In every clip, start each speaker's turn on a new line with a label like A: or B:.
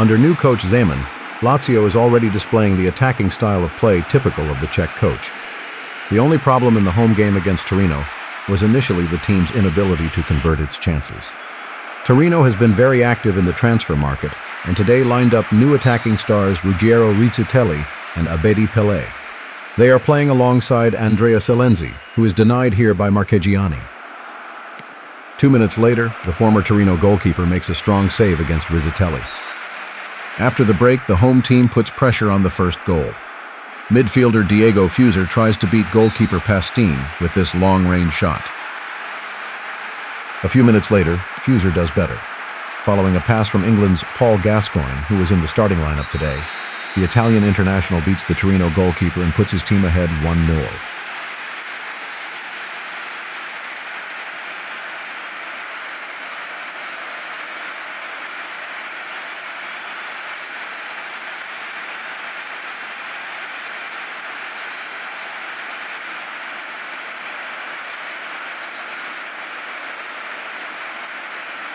A: Under new coach Zeman, Lazio is already displaying the attacking style of play typical of the Czech coach. The only problem in the home game against Torino was initially the team's inability to convert its chances. Torino has been very active in the transfer market and today lined up new attacking stars Ruggiero Rizzitelli and Abedi Pelé. They are playing alongside Andrea Selenzi, who is denied here by Marchegiani. 2 minutes later, the former Torino goalkeeper makes a strong save against Rizzitelli. After the break, the home team puts pressure on the first goal. Midfielder Diego Fuser tries to beat goalkeeper Pastine with this long-range shot. A few minutes later, Fuser does better. Following a pass from England's Paul Gascoigne, who was in the starting lineup today, the Italian international beats the Torino goalkeeper and puts his team ahead 1-0.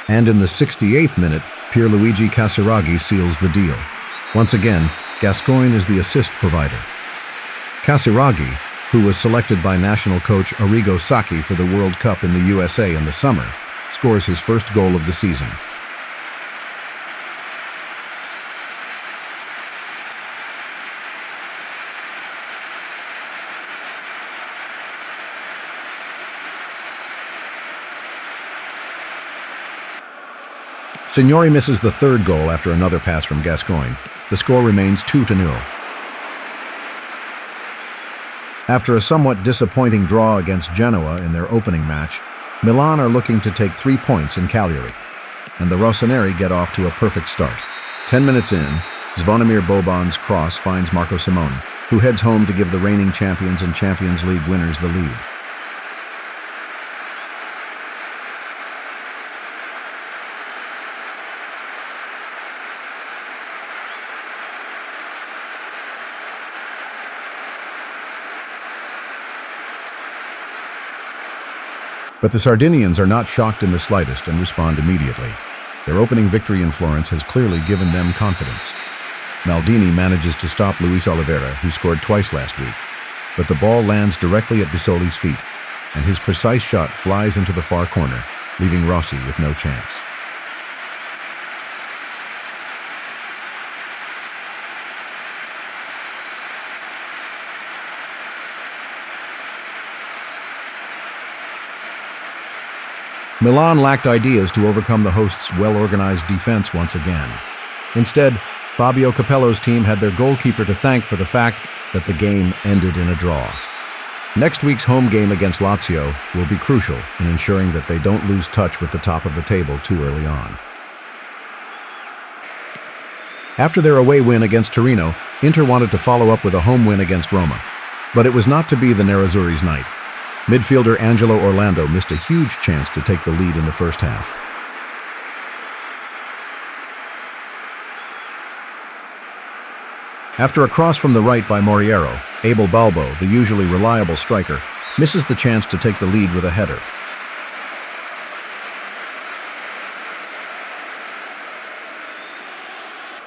A: And in the 68th minute, Pierluigi Casiraghi seals the deal. Once again, Gascoigne is the assist provider. Casiraghi, who was selected by national coach Arrigo Sacchi for the World Cup in the USA in the summer, scores his first goal of the season. Signori misses the third goal after another pass from Gascoigne. The score remains 2-0. After a somewhat disappointing draw against Genoa in their opening match, Milan are looking to take 3 points in Cagliari, and the Rossoneri get off to a perfect start. 10 minutes in, Zvonimir Boban's cross finds Marco Simone, who heads home to give the reigning champions and Champions League winners the lead. But the Sardinians are not shocked in the slightest and respond immediately. Their opening victory in Florence has clearly given them confidence. Maldini manages to stop Luis Oliveira, who scored twice last week, but the ball lands directly at Bissoli's feet, and his precise shot flies into the far corner, leaving Rossi with no chance. Milan lacked ideas to overcome the hosts' well-organized defense once again. Instead, Fabio Capello's team had their goalkeeper to thank for the fact that the game ended in a draw. Next week's home game against Lazio will be crucial in ensuring that they don't lose touch with the top of the table too early on. After their away win against Torino, Inter wanted to follow up with a home win against Roma. But it was not to be the Nerazzurri's night. Midfielder Angelo Orlando missed a huge chance to take the lead in the first half. After a cross from the right by Moriero, Abel Balbo, the usually reliable striker, misses the chance to take the lead with a header.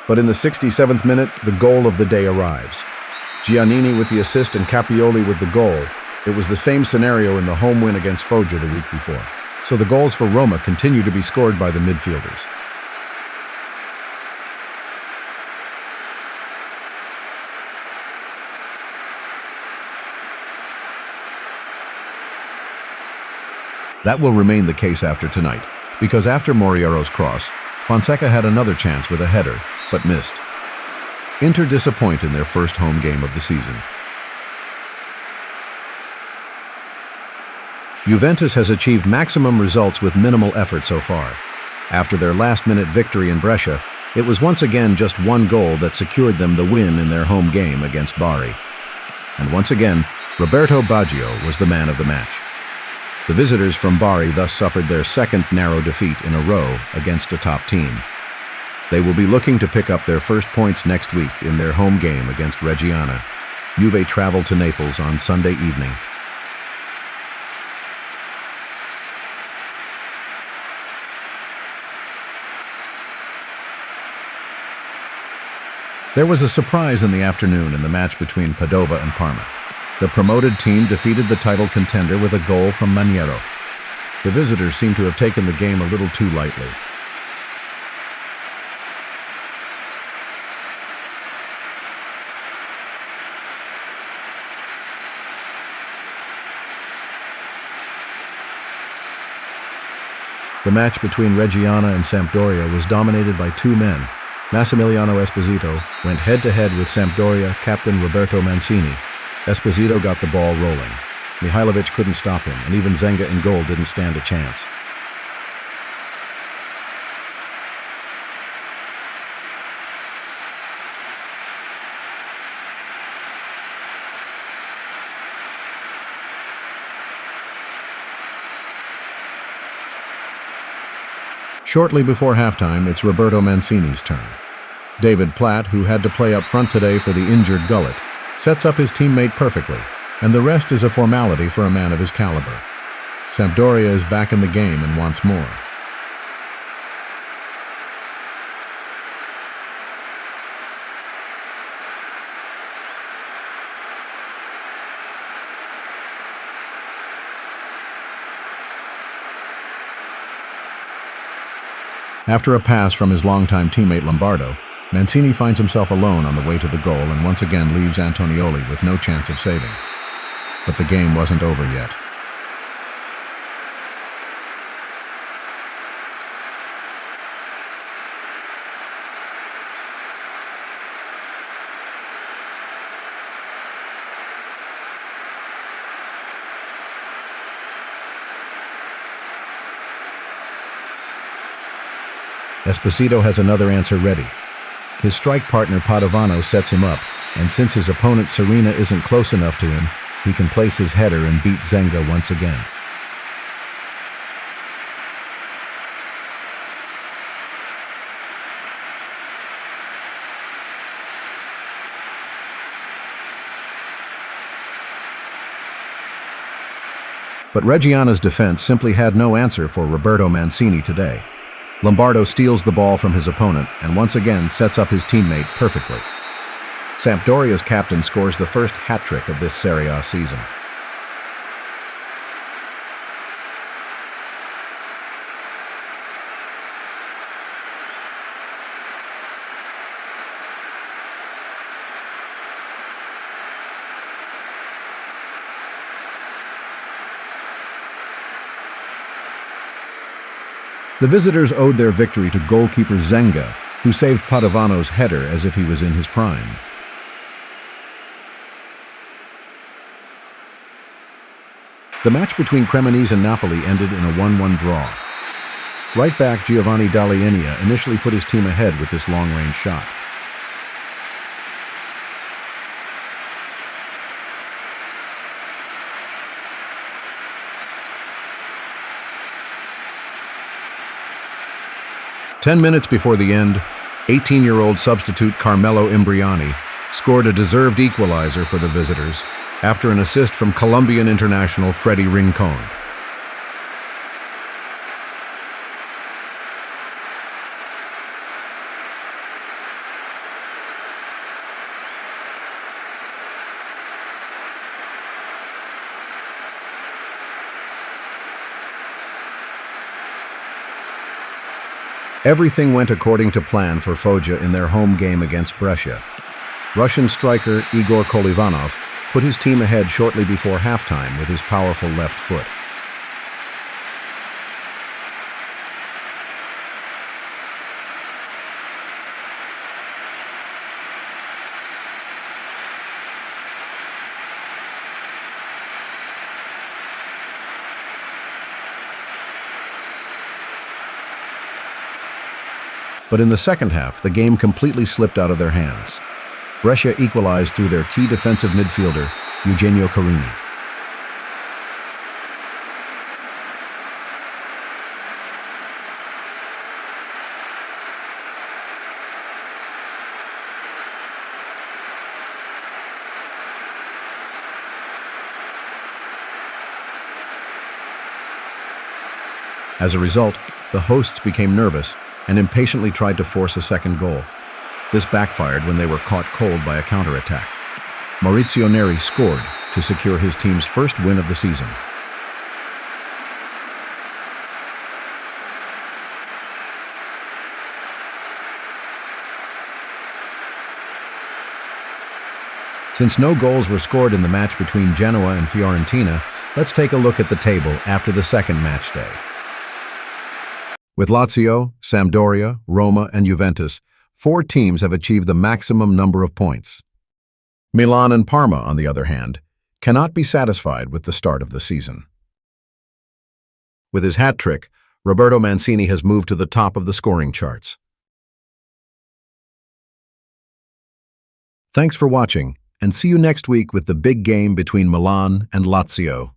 A: But in the 67th minute, the goal of the day arrives. Giannini with the assist and Capioli with the goal. It was the same scenario in the home win against Foggia the week before. So the goals for Roma continue to be scored by the midfielders. That will remain the case after tonight, because after Moriero's cross, Fonseca had another chance with a header, but missed. Inter disappoint in their first home game of the season. Juventus has achieved maximum results with minimal effort so far. After their last-minute victory in Brescia, it was once again just one goal that secured them the win in their home game against Bari. And once again, Roberto Baggio was the man of the match. The visitors from Bari thus suffered their second narrow defeat in a row against a top team. They will be looking to pick up their first points next week in their home game against Reggiana. Juve travel to Naples on Sunday evening. There was a surprise in the afternoon in the match between Padova and Parma. The promoted team defeated the title contender with a goal from Maniero. The visitors seem to have taken the game a little too lightly. The match between Reggiana and Sampdoria was dominated by two men. Massimiliano Esposito went head-to-head with Sampdoria captain Roberto Mancini. Esposito got the ball rolling. Mihailovic couldn't stop him, and even Zenga in goal didn't stand a chance. Shortly before halftime, it's Roberto Mancini's turn. David Platt, who had to play up front today for the injured Gullit, sets up his teammate perfectly, and the rest is a formality for a man of his caliber. Sampdoria is back in the game and wants more. After a pass from his longtime teammate Lombardo, Mancini finds himself alone on the way to the goal and once again leaves Antonioli with no chance of saving. But the game wasn't over yet. Esposito has another answer ready. His strike partner Padovano sets him up, and since his opponent Serena isn't close enough to him, he can place his header and beat Zenga once again. But Reggiana's defense simply had no answer for Roberto Mancini today. Lombardo steals the ball from his opponent and once again sets up his teammate perfectly. Sampdoria's captain scores the first hat-trick of this Serie A season. The visitors owed their victory to goalkeeper Zenga, who saved Padovano's header as if he was in his prime. The match between Cremonese and Napoli ended in a 1-1 draw. Right back Giovanni Dall'Ignea initially put his team ahead with this long-range shot. "10 minutes before the end, 18-year-old substitute Carmelo Imbriani scored a deserved equalizer for the visitors after an assist from Colombian international Freddy Rincon. Everything went according to plan for Foggia in their home game against Brescia. Russian striker Igor Kolivanov put his team ahead shortly before halftime with his powerful left foot. But in the second half, the game completely slipped out of their hands. Brescia equalized through their key defensive midfielder, Eugenio Carini. As a result, the hosts became nervous and impatiently tried to force a second goal. This backfired when they were caught cold by a counterattack. Maurizio Neri scored to secure his team's first win of the season. Since no goals were scored in the match between Genoa and Fiorentina, let's take a look at the table after the second match day. With Lazio, Sampdoria, Roma, and Juventus, 4 teams have achieved the maximum number of points. Milan and Parma, on the other hand, cannot be satisfied with the start of the season. With his hat trick, Roberto Mancini has moved to the top of the scoring charts. Thanks for watching, and see you next week with the big game between Milan and Lazio.